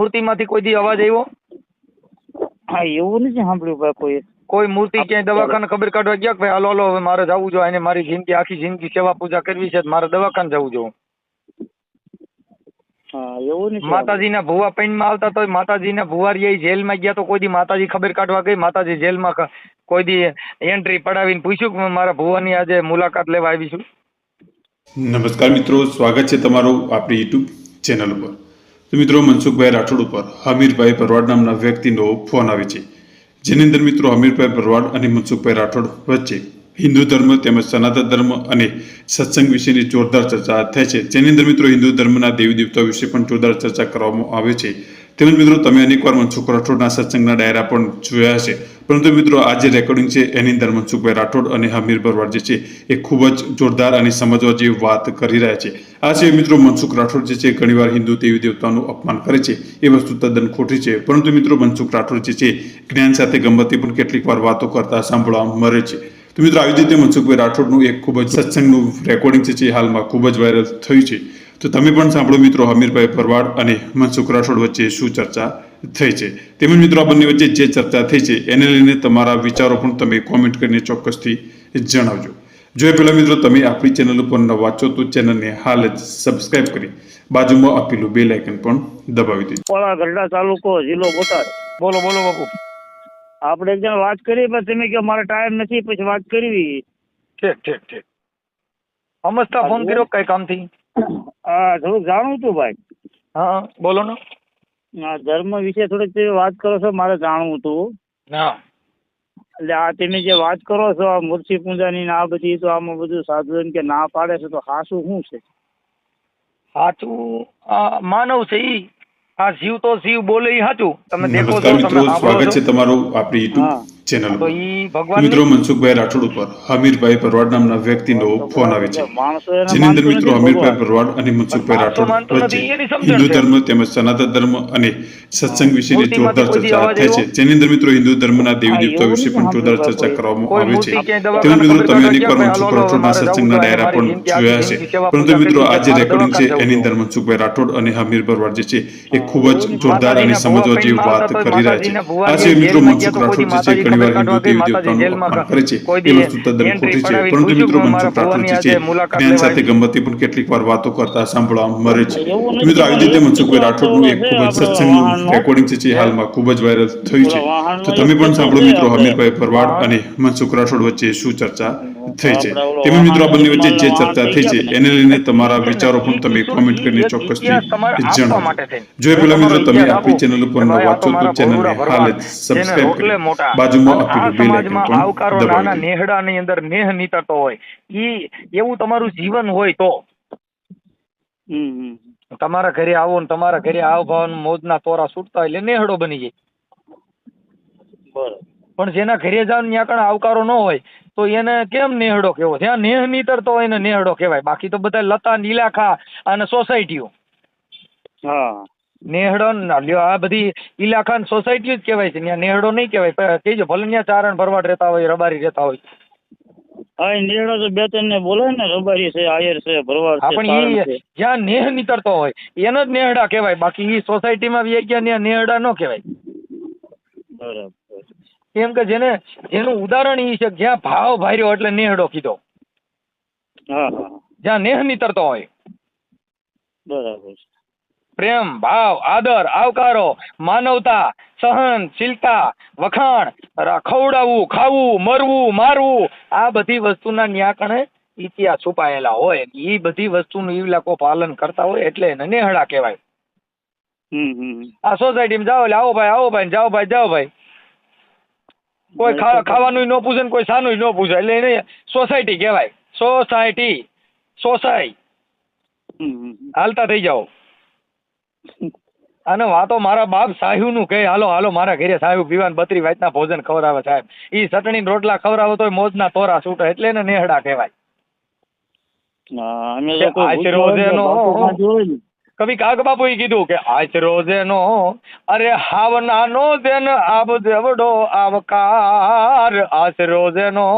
મૂર્તિમાંથી કોઈ દી અવાજ આવ્યો? હા એવું નથી સાંભળ્યું ભાઈ કોઈ મૂર્તિ ક્યાંય દવાખાને ખબર કાઢવા ગયા કે ભાઈ હાલો હાલો હવે મારે જવું જોઈએ, એને મારી જિંદગી આખી જિંદગી સેવા પૂજા કરવી છે, મારે દવાખાને જવું જોઈએ? એવું નથી. માતાજીના ભુવા પૈણમાં આવતા તો માતાજીના ભુવારી જેલમાં ગયા તો કોઈ દી માતાજી ખબર કાઢવા ગઈ? માતાજી જેલમાં કોઈ દી એન્ટ્રી પડાવીને પૂછ્યું કે મારા ભુવાની આજે મુલાકાત લેવા આવી છું? નમસ્કાર મિત્રો, સ્વાગત છે તમારું આપણી યુટ્યુબ ચેનલ ઉપર. તો મિત્રો, મનસુખભાઈ રાઠોડ ઉપર હમીરભાઈ ભરવાડ નામના વ્યક્તિનો ફોન આવે છે, જેની અંદર મિત્રો હમીરભાઈ ભરવાડ અને મનસુખભાઈ રાઠોડ વચ્ચે હિન્દુ ધર્મ તેમજ સનાતન ધર્મ અને સત્સંગ વિશેની જોરદાર ચર્ચા થાય છે, જેની અંદર મિત્રો હિન્દુ ધર્મના દેવી દેવતાઓ વિશે પણ જોરદાર ચર્ચા કરવામાં આવે છે. તેમજ મિત્રો તમે અનેકવાર મનસુખ રાઠોડના સત્સંગના ડાયરા પણ જોયા છે, પરંતુ મિત્રો આ જે રેકોર્ડિંગ છે એની અંદર મનસુખભાઈ રાઠોડ અને હમીર ભરવાડ જે છે એ ખૂબ જ જોરદાર અને સમજવા જેવી વાત કરી રહ્યા છે. આ છે મિત્રો મનસુખ રાઠોડ જે છે ઘણીવાર હિન્દુ દેવી દેવતાઓનું અપમાન કરે છે, એ વસ્તુ તદ્દન ખોટી છે, પરંતુ મિત્રો મનસુખ રાઠોડ જે છે જ્ઞાન સાથે ગમતથી પણ કેટલીક વાર વાતો કરતા સાંભળવા મળે છે. તો મિત્રો આવી રીતે મનસુખભાઈ રાઠોડનું એક ખૂબ જ સત્સંગનું રેકોર્ડિંગ છે હાલમાં ખૂબ જ વાયરલ થયું છે. તો તમે પણ સાંભળો મિત્રો હમીરભાઈ ભરવાડ અને મનસુખ રાઠોડ વચ્ચે શું ચર્ચા થઈ છે. તેમજ મિત્રો આ બંને વચ્ચે જે ચર્ચા થઈ છે એને લઈને તમારા વિચારો પણ તમે કોમેન્ટ કરીને ચોક્કસથી જણાવજો. જો એ પહેલા મિત્રો તમે આપણી ચેનલ ઉપર નવા છો તો ચેનલને હાલ જ સબસ્ક્રાઇબ કરી બાજુમાં આપેલું બેલ આઇકન પણ દબાવી દેજો. ગઢડા તાલુકો, જિલ્લો બોટાદ. બોલો બોલો બાપુ. આપણે એક જણ વાત કરી, પણ તમે કહો મારે ટાઈમ નથી, પછી વાત કરવી. ઠીક ઠીક ઠીક. સમજતા ફોન કર્યો કઈ કામથી? હા, થોડુંક જાણવું હતું ભાઈ. હા બોલો ને. ધર્મ વિશે થોડીક તમે વાત કરો છો, મારે જાણવું હતું. હા એટલે આ તમે જે વાત કરો છો આ મૂર્તિ પૂજાની ને આ બધી, તો આમાં બધું સાધુ કે ના પાડે છે, તો હાસું શું છે? સાચું માનવ છે ઈ. આ જીવ તો જીવ બોલે ઈ સાચું. તમે દેખો છો, નમસ્કાર મિત્રો, સ્વાગત છે તમારું આપણી યુટ્યુબ હા. ચેનલ તો ઉપર. ઈ તો ભગવાન મિત્રો મનસુખભાઈ રાઠોડ ઉપર હમીરભાઈ ભરવાડ નામના વ્યક્તિનો ફોન આવે છે, માણસો એને જેની અંદર માનતો મિત્રો નથી હમીરભાઈ ભગવાન. ભરવાડ અને મનસુખભાઈ માણસો રાઠોડ માનતો વચ્ચે નથી એની સમજણ હિન્દુ છે. ધર્મ તેમજ સનાતન ધર્મ અને સત્સંગ વિશેની મૂર્તિમાંથી જોરદાર કોઈ દી ચર્ચા અવાજ થાય છે, આવ્યો? જેની અંદર મિત્રો હિન્દુ ધર્મના દેવી હા, દેવતાઓ એવું વિશે નથી પણ જોરદાર સાંભળ્યું ચર્ચા કોઈ. કરવામાં કોઈ આવે મૂર્તિ છે. ક્યાંય તેમજ દવાખાને મિત્રો ખબર તમે કાઢવા અનેકવાર ગયા મનસુખ ભાઈ હાલો રાઠોડના મારે જવું સત્સંગના જોઈએ, ડાયરા મારી પણ જિંદગી આખી જોયા છે, જિંદગી સેવા પરંતુ પૂજા મિત્રો કરવી આ છે, જે મારે રેકોર્ડિંગ છે દવાખાને એની જવું અંદર જોઈએ. મનસુખભાઈ રાઠોડ અને હમીર ભરવાડ જે છે એ ખૂબ જ જોરદાર અને માતાજીના ભુવા સમજવા જેવી પૈણમાં વાત આવતા તો કરી રહ્યા છે. માતાજીના આ ભુવારી છે મિત્રો જેલમાં ગયા મનસુખ તો કોઈ દી રાઠોડ જે છે માતાજી ઘણીવાર ખબર હિન્દુ કાઢવા ગઈ? દેવી માતાજી દેવતાઓનું જેલમાં અપમાન કરે છે, કોઈ એ દી વસ્તુ તદ્દન એન્ટ્રી ખોટી છે, પડાવીને પરંતુ પૂછ્યું મિત્રો કે મારા મનસુખ રાઠોડ ભુવાની જે છે આજે મુલાકાત જ્ઞાન લેવા સાથે આવી છું? ગમતથી પણ કેટલીક વાર વાતો કરતા સાંભળવા મળે છે. એવું તો નથી, મિત્રો આવી પણ રીતે એક મનસુખભાઈ કિસ્સો રાઠોડનું એક છે ખૂબ જ આપણો સત્સંગનું વાહનનો. રેકોર્ડિંગ છે જે હાલમાં ખૂબ જ વાયરલ થયું છે. ઓલા વાહનનો તો એક તમે પણ કિસ્સો સાંભળો છે મિત્રો આપણે. હમીરભાઈ ભરવાડ હા અને મનસુખ રાઠોડ વચ્ચે શું ચર્ચા થઈ છે. આપણે ઓલો તેમજ મિત્રો આ વાહન બંને વચ્ચે જે અજમલના વાહન ચર્ચા થઈ થઈ ગયા છે કે ને. એને લઈને તમારા ઈ છે ને વિચારો પણ ઈ તમે કિસ્સો કોમેન્ટ કરીને ઈ એક ચોક્કસથી ઇતિહાસ તમારે આપવા જણાવજો. માટે થઈને. જો એ હું પહેલા મિત્રો તમારો તમે ઇતિહાસ આપણી આપું ચેનલ ઉપર કે ભાઈ નવા આ તો છો તો મારા ચેનલને ભોળુડા હાલ ભરવાડ જ જેને સબસ્ક્રાઇબ કરી રોટલે મોટા. બાજુમાં અને આ આપેલું બેલ આઇકન સમાજમાં પણ આવકારો દબાવી નાના દેજો. નેહડાની અંદર નેહ નીતરતો હોય ઈ એવું તમારું જીવન હોય તો હમ. તમારા ઘરે આવો ને તમારા ઘરે આવ ભાવ મોજના તોરા છૂટતા હોય એટલે નેહડો બની જાય. બરાબર. પણ જેના ઘરે જાવ ને ત્યાં કણ આવકારો ન હોય તો એને કેમ નેહડો કહેવો? જ્યાં નેહ નીતરતો હોય એને નેહડો કહેવાય. બાકી તો બધા લતા નીલાખા અને સોસાયટીઓ હા. નેહડો લ્યો આ બધી ઇલાખા ને સોસાયટીઓ જ કહેવાય છે. ત્યાં નેહડો નહીં કહેવાય. કહેજો ભલે ત્યાં ચારણ ભરવાડ રહેતા હોય, રબારી રહેતા હોય. હા, એ નેહડો તો બે ત્રણ ને બોલે ને, રબારી છે, આયર છે, ભરવાડ હા છે, પણ સારણ ઈ છે. જ્યાં નેહ નીતરતો હોય એને જ નેહડા કહેવાય. બાકી ઈ સોસાયટીમાં વ્યાઈ ગયા ત્યાં નેહડા ન કહેવાય. બરાબર. કેમ કે જેનું ઉદાહરણ ઈ છે કે જ્યાં ભાવ ભાર્યો એટલે નેહડો કીધો. હા હા. જ્યાં નેહ નીતરતો હોય, બરાબર. પ્રેમ, ભાવ, આદર, આવકારો, માનવતા, સહનશીલતા, વખાણ, ખવડાવવું, ખાવું, મરવું, મારવું, આ બધી વસ્તુના ન્યાકણે ઇતિહાસ છુપાયેલા હોય. એ બધી વસ્તુનું ઈ લોકો પાલન કરતા હોય એટલે એને નેહડા કહેવાય. આ સોસાયટીમાં જાઓ એટલે આવો ભાઈ જાઓ ભાઈ. કોઈ ખાવાનું ન પૂછે ને કોઈ સાનું ન પૂછે એટલે એને સોસાયટી કહેવાય. સોસાય હાલતા થઈ જાઓ. અને વાતો મારા બાપ સાહેબ નું કહે હાલો મારા ઘરે સાહેબ પીવાન 32 વાતના ભોજન ખવડાવે સાહેબ. ઈ ચટણી રોટલા ખવડાવે તોય મોજના તોરા છૂટે એટલે એને નેહડા કહેવાય. કવિ કાગ બાપુ કીધું કે આચરોજેનો અરે હાવનાનો જેન આબ દેવડો આવકાર. આચરોજેનો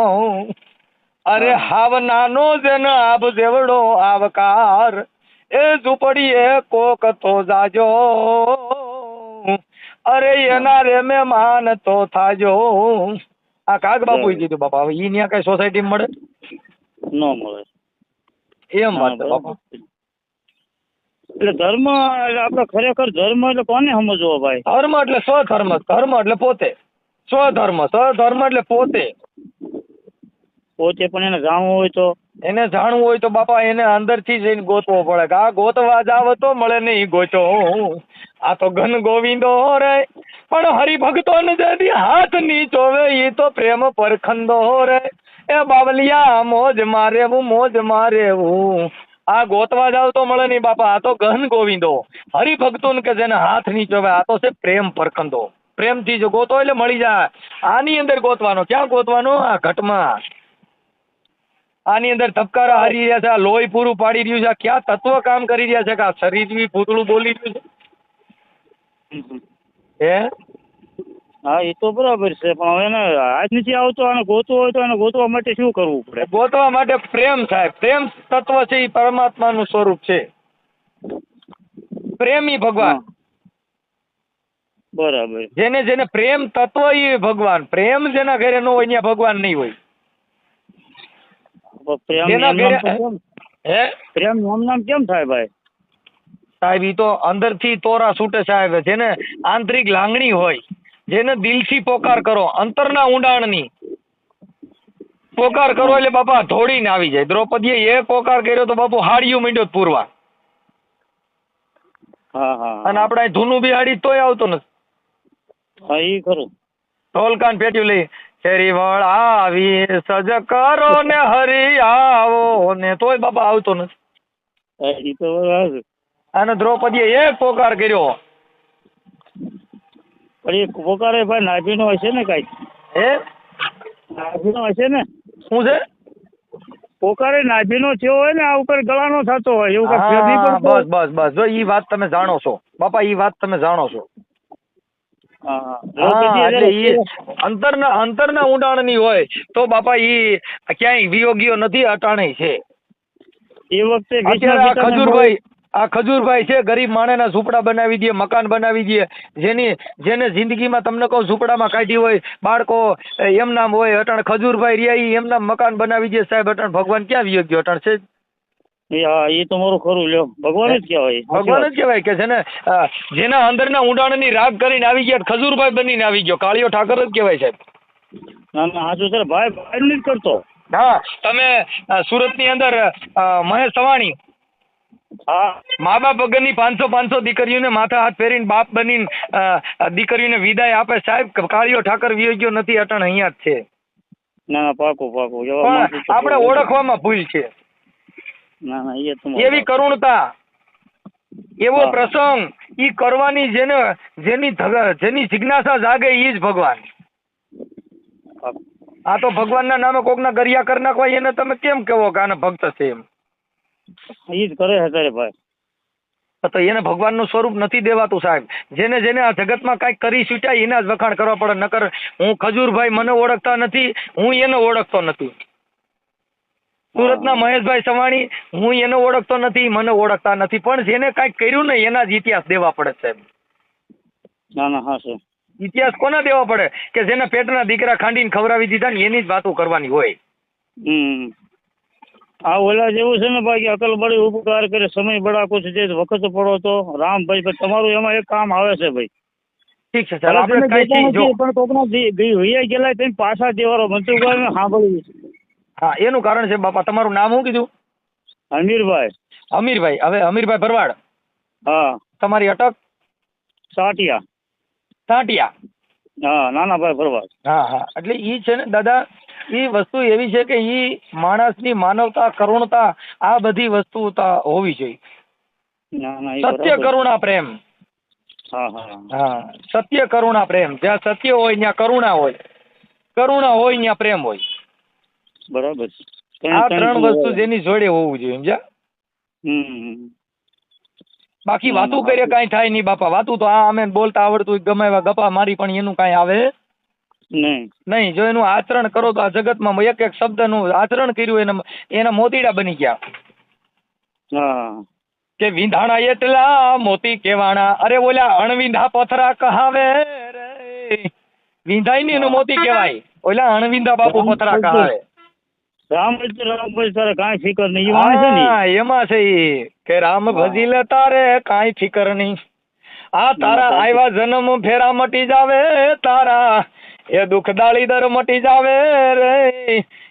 અરે હાવનાનો જેન આબ દેવડો આવકાર. એ ઝૂંપડીએ કોક તો જાજો અરે એના રેમે માન તો થાજો. આ કાગ બાપુએ કીધું બાપા. હવે ઈ ન્યા કઈ સોસાયટી મળે? ન મળે. એમ વાત છે બાપા. એટલે ધર્મ એટલે આપણે ખરેખર ધર્મ એટલે કોને સમજવો ભાઈ? ધર્મ એટલે સ્વધર્મ, ધર્મ એટલે પોતે. સ્વધર્મ એટલે પોતે. પોતે પણ એને જાણવું હોય તો એને જાણવું હોય તો બાપા એને અંદરથી જઈને ગોતવો પડે કે આ ગોતવા જાવ તો મળે નહીં ગોચો. આ તો ઘન ગોવિંદો રે પણ હરિભક્તો ને જદી હાથ નીચોવે ઈ તો પ્રેમ પરખંદો રે. એ બાવલિયા મોજ મારેવું. આ ગોતવા જાવ તો મળે નહીં બાપા. આ તો ગહન ગોવિંદો હરિભક્તો ને કે જેને હાથ નીચોવે આ તો છે પ્રેમ પરખંદો. પ્રેમથી જો ગોતો એટલે મળી જાય. આની અંદર ગોતવાનો. ક્યાં ગોતવાનો? આ ઘટમાં. આની અંદર ધબકારા હારી રહ્યા છે. આ લોહી પૂરું પાડી રહ્યું છે. ક્યાં તત્વ કામ કરી રહ્યા છે કે આ શરીર પૂતળું બોલી રહ્યું છે? હે હા એ તો બરાબર છે, પણ હવે એને હાથ નથી આવતો અને ગોતવો હોય તો એને ગોતવા માટે શું કરવું પડે? ગોતવા માટે પ્રેમ થાય. પ્રેમ તત્વ છે એ પરમાત્માનું સ્વરૂપ છે. પ્રેમી ભગવાન. બરાબર. જેને જેને પ્રેમ તત્વ એ ભગવાન. પ્રેમ જેના ઘરે ન હોય ત્યાં ભગવાન નહીં હોય. પ્રેમ નામ કેમ થાય ભાઈ? સાહેબ ઈ તો અંદરથી તોરા છૂટે સાહેબ. જેને આંતરિક લાગણી હોય, જેને દિલથી પોકાર કરો, અંતરના ઊંડાણની પોકાર કરો એટલે બાપા ધોડીને આવી જાય. દ્રૌપદીએ એ પોકાર કર્યો તો બાપુ હાડિયું માંડ્યો પૂરવા. અને આપણે ધૂનું બી હાડી તોય આવતો નથી. હા એ ખરું. ઢોલકાન પેટ્યું લઈ શેરીવળ આવી સજ કરો ને હરી આવો ને તોય બાપા આવતો નથી. અને દ્રૌપદીએ એક પોકાર કર્યો. પણ એ પોકારે ભાઈ નાભીનો હશે ને કઈ? હે નાભીનો હશે ને? શું છે? પોકારે નાભીનો થયો હોય ને આ ઉપર ગળાનો થતો હોય એવું કઈ? બસ જો ઈ વાત તમે જાણો છો બાપા. ઈ વાત તમે જાણો છો. અંતરના ઊંડાણની હોય તો બાપા ઈ ક્યાંય વિયોગીઓ નથી, અટાણે છે. એ વખતે આ ખજૂરભાઈ છે, ગરીબ માણસના ઝૂંપડા બનાવી દે, મકાન બનાવી દે. જેને જિંદગીમાં તમને કહું ઝૂંપડામાં કાઢી હોય, બાળકો એમ નામ હોય, અટાણ ખજૂરભાઈ રહ્યા એમના મકાન બનાવી દે સાહેબ. અટાણ ભગવાન ક્યાં વિયોગ્યો અટાણ છે? એ તો મારું ખરું લ્યો. ભગવાન જ કહેવાય. ભગવાન જ કહેવાય કે જેના અંદરના ઊંડાણની રાગ કરીને આવી ગયા ખજૂરભાઈ બનીને આવી ગયો. કાળિયો ઠાકર જ કહેવાય સાહેબ. ના હાજુ સર ભાઈ નથી કરતો. હા તમે સુરતની અંદર મહેશ સવાણી મા બાપ વગરની 500 દીકરીઓને માથા હાથ ફેરીને બાપ બનીને દીકરીઓને વિદાય આપે સાહેબ. કાળિયો ઠાકર વિયોગ્યો નથી, અટણ અહીંયા જ છે. ના પાકું આપણે ઓળખવામાં ભૂલ છે. એવી કરુણતા, એવો પ્રસંગ ઈ કરવાની જેની જિજ્ઞાસા જાગે ઈ જ ભગવાન. આ તો ભગવાનના નામે કોકના ગરિયા કરી નાખવા એને તમે કેમ કહો કે આને ભક્ત છે એમ? ઈ જ કરે છે તારે ભાઈ. તો એને ભગવાનનું સ્વરૂપ નથી દેવાતું સાહેબ. જેને આ જગતમાં કાંઈક કરી છૂટ્યા એના જ વખાણ કરવા પડે. નકર હું ખજૂરભાઈ મને ઓળખતા નથી, હું એને ઓળખતો નથી. સુરતના મહેશભાઈ સવાણી હું એને ઓળખતો નથી, મને ઓળખતા નથી. પણ જેને કાંઈક કર્યું ને એના જ ઇતિહાસ દેવા પડે સાહેબ. ના હા સર. ઇતિહાસ કોના દેવા પડે? કે જેને પેટના દીકરા ખાંડીને ખવડાવી દીધા ને એની જ વાતો કરવાની હોય. આ ઓલા જેવું છે ને ભાઈ કે અકલ બળી ઉપકાર કરે સમય બડા કુછ જે વખત પડો તો રામભાઈ તમારું એમાં એક કામ આવે છે ભાઈ. ઠીક છે સર. આપણે કઈ જો પણ કોકના ગઈ હોય ગયેલા તેમ પાછા દેવારો મનસુખભાઈ સાંભળ્યું. હા એનું કારણ છે બાપા. તમારું નામ શું કીધું? અમીરભાઈ. અમીરભાઈ. હવે અમીરભાઈ ભરવાડ. હા. તમારી અટક? સાટિયા. હા નાનાભાઈ ભરવાડ. હા એટલે ઈ છે ને દાદા, ઈ વસ્તુ એવી છે કે ઈ માણસની માનવતા, કરુણતા, આ બધી વસ્તુ હોવી જોઈએ. સત્ય કરુણા પ્રેમ. હા સત્ય કરુણા પ્રેમ. જ્યાં સત્ય હોય ત્યાં કરુણા હોય, કરુણા હોય ત્યાં પ્રેમ હોય. બરાબર. આ ત્રણ વસ્તુ જેની જોડે હોવું જોઈએ સમજ્યા? બાકી વાતું કરીએ કાંઈ થાય નહીં બાપા. વાતું તો અમે બોલતા આવડતું ગમે એવા ગપા મારી પણ એનું કાંઈ આવે નહીં. જો એનું આચરણ કરો તો આ જગતમાં એક શબ્દનું આચરણ કર્યું એના મોતીડા બની ગયા. કે વિંધાણા એટલા મોતી કેવાણા, અરે ઓલા અણવિંધા પથરા કહાવે રે, વિંધાઈ ની એનું મોતી કહેવાય, ઓલા અણવિંધા બાપુ પથરા કહાવે. રામ ભજ તારે કાંઈ ફિકર નહીં, એ વાણી છે ને હા, એમાં છે ઈ કે રામ ભજી લે તારે કાંઈ ફિકર નહીં, આ તારા આવ્યા જન્મ ફેરા મટી જાવે તારા, એ દુઃખદાળી દર મટી જાવે રે,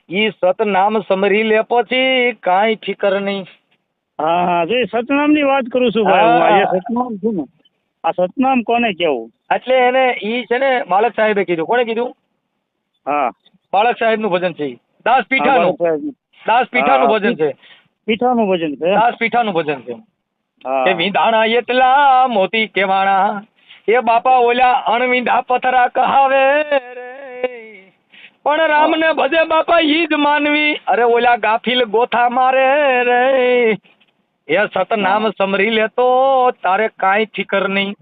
ઈ સતનામ સમરી લે પછી કાંઈ ફિકર નહીં. હા હા, જો સતનામ ની વાત કરું છું ભાઈ, એ સતનામ છું ને, આ સતનામ કોને કેવું? એટલે એને ઈ છે ને બાળક સાહેબે કીધું. કોણે કીધું? હા, બાળક સાહેબ નું ભજન છે ઈ. દાસ પીઠાનું ભજન છે. પીઠાનું ભજન છે. દાસ પીઠાનું ભજન છે. હા. કે વિંધાણા એટલા મોતી કેવાણા, એ બાપા ઓલા અણવિંધા પથરા કહાવે રે, પણ રામને ભજે બાપા ઈ જ માનવી, અરે ઓલા ગાફિલ ગોથા મારે રે, એ સતનામ સમરી લેતો તારે કાંઈ ફિકર નહીં.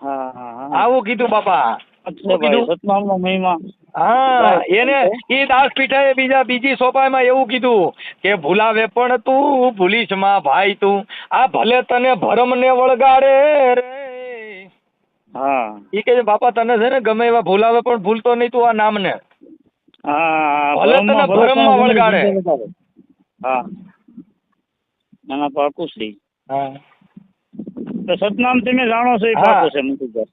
હા હા, આવું કીધું બાપા. સતનામ નો મહિમા. હા, એને ઈ દાસ પીઠાએ બીજી સોપાઈમાં એવું કીધું કે ભૂલાવે પણ તું ભૂલીશ માં ભાઈ તું, આ ભલે તને ભરમ ને વળગાડે રે. હા, ઈ કે બાપા તને છે ને ગમે એવા ભૂલાવે પણ ભૂલતો નહીં તું આ નામને. હા, ભલે તને ભરમમાં વળગાડે. હા, નાના પાકું છે. હા, તો સતનામ તમે જાણો છો એ પાકું છે મુકુદાસ,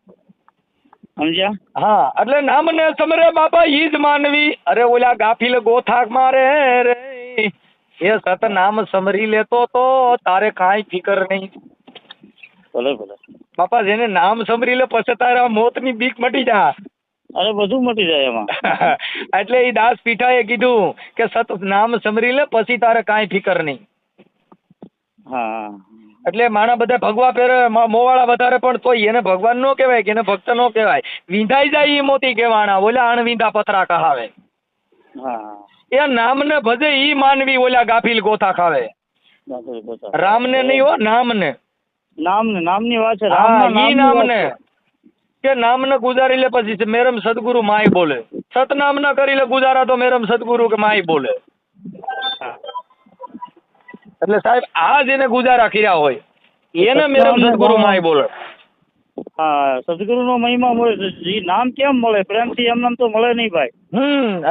સમજ્યા? હા, એટલે નામને સમરે બાપા ઈ જ માનવી, અરે ઓલા ગાફિલ ગોથા મારે રે, એ સતનામ સમરી લેતો તો તારે કાંઈ ફિકર નહીં. ભલે ભલે બાપા જેને નામ સમરી લે પછી તારા મોતની બીક મટી જા. અરે બધું મટી જાય એમાં. એટલે એ દાસ પીઠાએ કીધું કે સત નામ સમરી લે પછી તારે કાંઈ ફિકર નહીં. હા, એટલે માણા બધા ભગવા પહેરે, મોવાળા વધારે, પણ તોય એને ભગવાન નો કહેવાય કે એને ભક્ત નો કહેવાય. વિંધાઈ જાય ઈ મોતી કહેવાના, ઓલા અણવિંધા પથરા કહાવે. હા, એ નામને ભજે ઈ માનવી, ઓલા ગાફિલ ગોથા ખાવે. રામને નહીં હો, નામને. નામની વાત છે. હા, ઈ નામને કે નામને ગુજારી લે પછી મેરમ સદગુરુ માય બોલે, સતનામ ના કરી લે ગુજારા તો મેરમ સદગુરુ કે માય બોલે. એટલે સાહેબ આ જેને ગુજારા કર્યા હોય એને મેરમ સદગુરુ માય બોલે. હા, સદગુરુ નો મહિમા મળે. નામ કેમ મળે? પ્રેમથી એમ નામ તો મળે નહીં ભાઈ.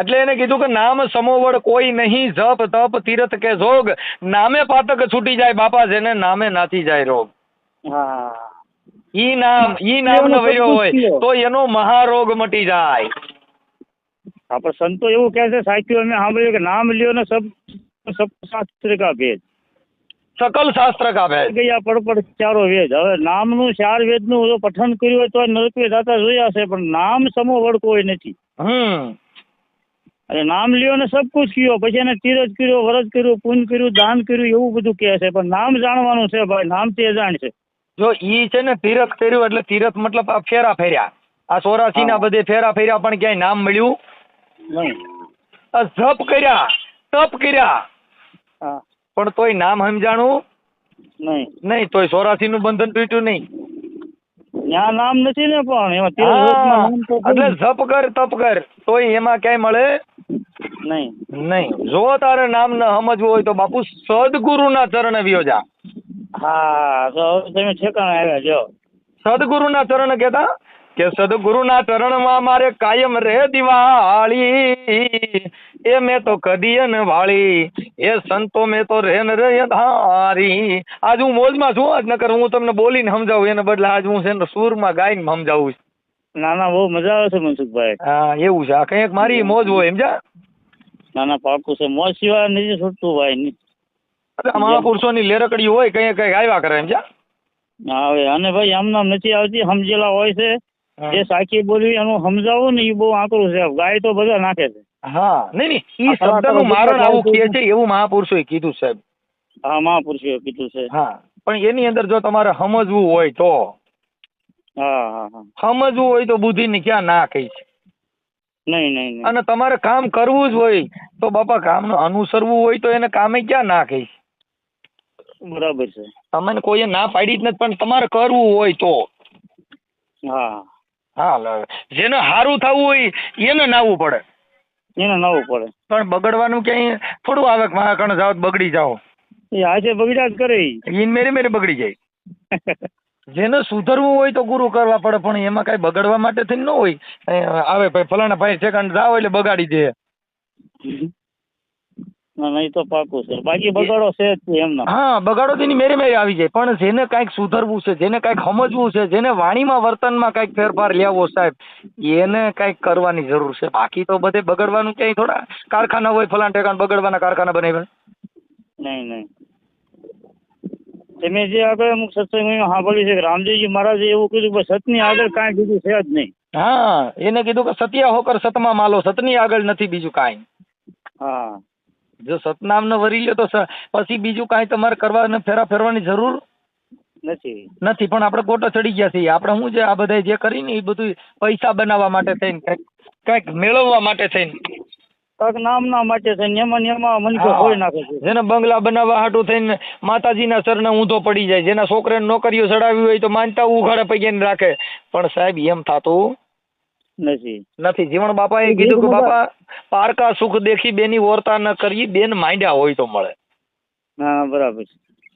એટલે એને કીધું કે નામ સમોવડ કોઈ નહીં, જપ તપ તીરથ કે જોગ, નામે પાતક છૂટી જાય બાપા, જેને નામે નાથી જાય રોગ. હા, ઈ નામ નો વૈરો હોય તો એનો મહારોગ મટી જાય. આપણે સંતો એવું કહે છે, સાચું અમે સાંભળ્યું કે નામ લ્યો ને સબ શાસ્ત્ર કા ભેદ, સકલ શાસ્ત્ર કા ભેદ ગયા પડપડ ચારો વેદ. હવે નામનું 4 વેદનું જો પઠન કર્યું હોય તો નરકે દાતા જોયા છે, પણ નામ સમો વડ કોઈ નથી. અને નામ લ્યો ને સબ કુછ કયો, પછી એને તીરથ કર્યો, વ્રત કર્યું, પુણ્ય કર્યું, દાન કર્યું, એવું બધું કહે છે, પણ નામ જાણવાનું છે ભાઈ, નામ તે જાણશે. જો ઈ છે ને તીરથ કર્યું એટલે તીરથ મતલબ આ ફેરા ફેર્યા, આ 84 ના બધે ફેરા ફેર્યા, પણ ક્યાંય નામ મળ્યું નહીં. જપ કર્યા, તપ કર્યા, હા, પણ તોય નામ સમજાણું નહીં, તોય 84 નું બંધન તૂટ્યું નહીં. ત્યાં નામ નથી ને, પણ એમાં એટલે જપ કર તપ કર તોય એમાં ક્યાંય મળે નહીં. જો તારે નામ ન સમજવું હોય તો બાપુ સદગુરુ ના ચરણ વ્યો જા. હા, તો તમે ઠેકાણે આવ્યા જો. સદગુરુ ના ચરણ કેતા કે સદગુરુ ના ચરણ માં મારે કાયમ રે દિવાળી, એ મેં તો કદી ન વાળી, એ સંતો મેં તો રેન રે ધારી. આજ હું મોજમાં છું, આજ નકર હું તમને બોલીને સમજાવું, એને બદલે આજ હું છે ને સૂરમાં ગાઈને સમજાવું. ના બહુ મજા આવે છે મનસુખભાઈ. હા, એવું છે. આ કઈક મારી મોજ હોય એમ જા. ના પાકું છે, મોજ સિવાય નથી છૂટતું ભાઈ. મહાપુરુષો ની લેરકડી હોય કઈ કઈ આવ્યા કરે એમ જા. હવે અને ભાઈ આમ નામ નથી આવતી, સમજેલા હોય છે, જે સાચી બોલવી એનું સમજાવું ને એ બહુ આકરું છે. ગાય તો બધા નાખે છે. હા, નહીં ઈ શબ્દ નું મારણ આવું કહે છે, એવું મહાપુરુષોએ કીધું સાહેબ. હા, મહાપુરુષોએ કીધું છે. હા, પણ એની અંદર જો તમારે સમજવું હોય તો, સમજવું હોય તો બુદ્ધિ ની ક્યાં ના કહી છે. નહીં. અને તમારે કામ કરવું જ હોય તો બાપા કામ નું અનુસરવું હોય તો એને કામે ક્યાં ના કહી. બરાબર છે. તમને કોઈએ ના પાડી જ નથી, પણ તમારે કરવું હોય તો. હા, જેને સારું થવું હોય એને નાવું પડે. પણ બગડવાનું ક્યાંય થોડું આવે મારા કણ જાવ બગડી જાઓ. એ આજે બગડ્યા જ કરે ઈ. ઈન મેરે મેરે બગડી જાય. જેને સુધરવું હોય તો ગુરુ કરવા પડે, પણ એમાં કઈ બગડવા માટે થઈને ન હોય. આવે ભાઈ ફલાણા ભાઈ સેકન્ડ જાવ એટલે બગાડી દે. ના નહીં તો પાકું છે, બાકી બગાડો છે જ નહીં એમના. હા, બગાડો તેની મેરે મેરે આવી જાય, પણ જેને કાંઈક સુધરવું છે, જેને કાંઈક સમજવું છે, જેને વાણીમાં વર્તનમાં કાંઈક ફેરફાર લેવો સાહેબ, એને કાંઈક કરવાની જરૂર છે. બાકી તો બધે બગડવાનું ક્યાંય થોડા કારખાના હોય ફલાણા ઠેકાણ બગડવાના કારખાના બનાવ્યા. નહીં નહીં. તમે જે આગળ અમુક સત્સંગમાં સાંભળ્યું છે કે રામદેવજી મહારાજે એવું કીધું કે સતની આગળ કાંઈ બીજું છે જ નહીં. હા, એને કીધું કે સત્યા હોકર સતમાં માલો, સતની આગળ નથી બીજું કાંઈ. હા, જો સતનામ ને વરી લ્યો તો પછી બીજું કાંઈ તમારે કરવા ફેરવાની જરૂર નથી. પણ આપણે ગોટો ચડી ગયા છીએ. આપણે શું છે આ બધા જે કરીને એ બધું પૈસા બનાવવા માટે થઈને, કાંઈક મેળવવા માટે થઈને, કાંઈક નામના માટે થઈને એમાં મનસો ખોઈ નાખે છે. જેને બંગલા બનાવવા હાટું થઈને માતાજીના સરને ઊંધો પડી જાય, જેના છોકરાને નોકરીઓ ચડાવી હોય તો માનતા ઉઘાડે પૈકી રાખે. પણ સાહેબ એમ થતું નથી. જીવણ બાપાએ કીધું કે બાપા પારકા સુખ દેખી બેની ઓરતા ન કરી, બેન માંડ્યા હોય તો મળે. હા, બરાબર.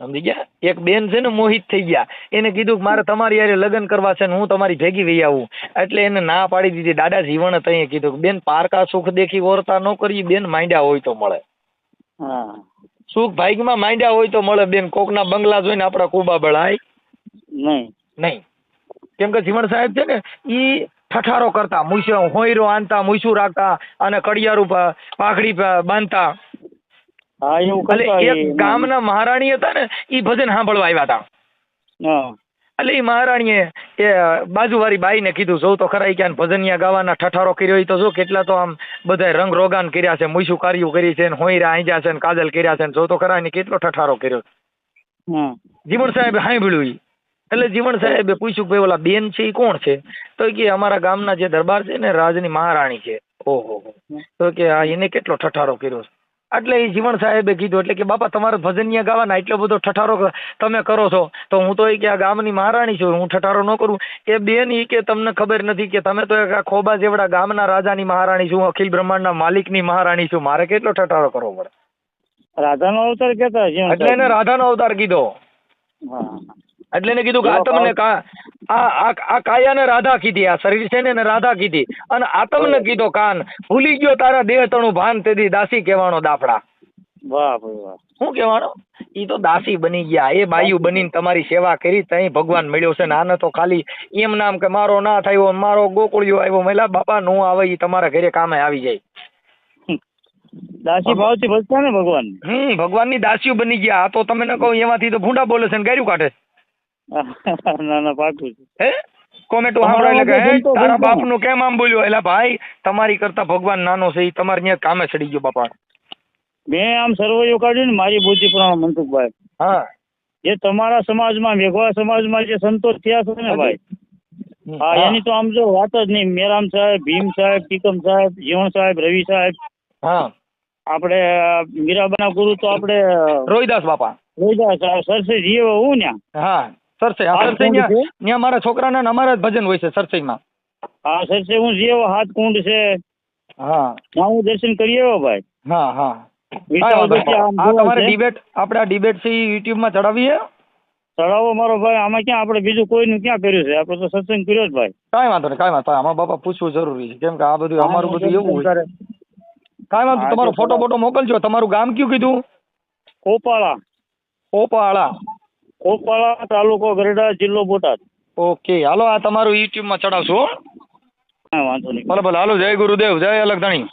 સમજી ગયા? એક બેન છે ને મોહિત થઈ ગયા, એને કીધું કે મારે તમારી યારે લગ્ન કરવા છે ને હું તમારી ભેગી વહી આવું, એટલે એને ના પાડી દીધી. દાદા જીવણ તઈએ કીધું કે બેન પારકા સુખ દેખી ઓરતા ન કરી, બેન માંડ્યા હોય તો મળે. હા, સુખ ભાગ્યમાં માંડ્યા હોય તો મળે. બેન કોકના બંગલા જોઈને આપડા કુબા બળાય નહીં. કેમ કે જીવણ સાહેબ છે ને ઈ ઠઠારો કરતા, મૂછો હોયરો આનતા, મૂછું રાખતા અને કડિયારું પાઘડી બાંધતા. હા, એવું એટલે કરતા. એક ગામના મહારાણી હતા ને, ઈ ભજન સાંભળવા આવ્યા હતા. હા, એટલે ઈ મહારાણીએ એ બાજુવાળી બાઈને કીધું, જોઉં તો ખરા ક્યાં ભજનિયા ગાવાના ઠઠારો કર્યો હોય તો જો કેટલા તો આમ બધા રંગ રોગાન કર્યા છે, મૂછું કાર્યું કરી છે, હોયરા આંજા છે, કાજલ કર્યા છે, જો તો ખરા એને કેટલો ઠઠારો કર્યો. જીવણ સાહેબ સાંભળ્યું ઈ. એટલે જીવણ સાહેબે પૂછ્યું ભાઈ ઓલા બેન છે એ કોણ છે? તો કે અમારા ગામના જે દરબાર છે ને રાજની મહારાણી છે. ઓહો. તો કે હા, એને કેટલો ઠઠારો કર્યો. એટલે એ જીવણ સાહેબે કીધું, એટલે કે બાપા તમારે ભજનિયા ગાવાના એટલો બધો ઠઠારો તમે કરો છો તો હું તો કે આ ગામની મહારાણી છું, હું ઠઠારો ન કરું. એ બેન ઈ કે તમને ખબર નથી કે તમે તો એક ખોબા જેવડા ગામના રાજાની મહારાણી છું, અખિલ બ્રહ્માંડના માલિકની મહારાણી છું, મારે કેટલો ઠઠારો કરવો પડે? રાધાનો અવતાર કેતા. એટલે એને રાધાનો અવતાર કીધો. એટલે એને કીધું કે આ તમને આ કાયાને રાધા કીધી, આ શરીર છે ને એને રાધા કીધી, અને આતમને કીધો કાન. ભૂલી ગયો તારા દેહ તણું ભાન, તેથી દાસી કહેવાનો દાફડા. વાહ ભાઈ વાહ. શું કહેવાનો? ઈ તો દાસી બની ગયા. એ બાયુ બનીને તમારી સેવા કરી, તઈ ભગવાન મળ્યો છે. આને તો ખાલી એમ નામ કે મારો ના થયો, મારો ગોકુળિયો આવ્યો, મેલા બાપા નો આવે ઈ તમારા ઘરે કામે આવી જાય. દાસી ભાવથી ભજતા ને ભગવાન. ભગવાનની દાસીઓ બની ગયા. આ તો તમે ન કહો એમાંથી તો ભૂંડા બોલે છે ને ગાર્યું કાઢે. ના પાકું છે. હે કોમેન્ટો સાંભળો એટલે કે તારા બાપનું કેમ આમ બોલ્યો? એટલે ભાઈ તમારી કરતા ભગવાન નાનો છે, એ તમારે ત્યાં કામે ચડી ગયો બાપા. મેં આમ સર્વૈયો કાઢ્યું ને મારી બુદ્ધિ પ્રમાણે મનસુખભાઈ. હા, જે તમારા સમાજમાં મેઘવા સમાજમાં જે સંતોષ થયા છે ને ભાઈ, હા, એની તો આમ જો વાત જ નહીં. મેરામ સાહેબ, ભીમ સાહેબ, ટીકમ સાહેબ, જીવણ સાહેબ, રવિ સાહેબ, હા, આપણે મીરાબાના ગુરુ તો આપણે રોહિદાસ બાપા, રોહિદાસ સરસે જીવો હું ને. હા, સરસે ત્યાં મારા છોકરાના અમારા જ ભજન હોય છે સરસઈમાં. હા, સરસે હું જીવો, હાથ કુંડ છે. હા, હું દર્શન કરી આવ્યો ભાઈ. હા હા. તમારે ડિબેટ આપણે આ ડિબેટ છે યુટ્યુબ માં ચડાવીએ. ચડાવો મારો ભાઈ. આમાં ક્યાં આપણે બીજું કોઈનું ક્યાં કર્યું છે? આપણે તો સત્સંગ કર્યો જ ભાઈ. કાંઈ વાંધો નહીં, કાંઈ વાંધો. આમાં બાપા પૂછવું જરૂરી છે, કેમ કે આ બધું અમારું બધું એવું હોય. કાંઈ વાંધો. તમારો ફોટો બોટો મોકલજો. તમારું ગામ કયું કીધું? કોપાળા. કોપાળા, તાલુકો ગરડા, જિલ્લો બોટાદ. ઓકે, હાલો આ તમારું યુટ્યુબ માં ચડાવશું. કાંઈ વાંધો નહીં. ભલે હાલો. જય ગુરુદેવ, જય અલગ ધણી.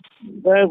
જય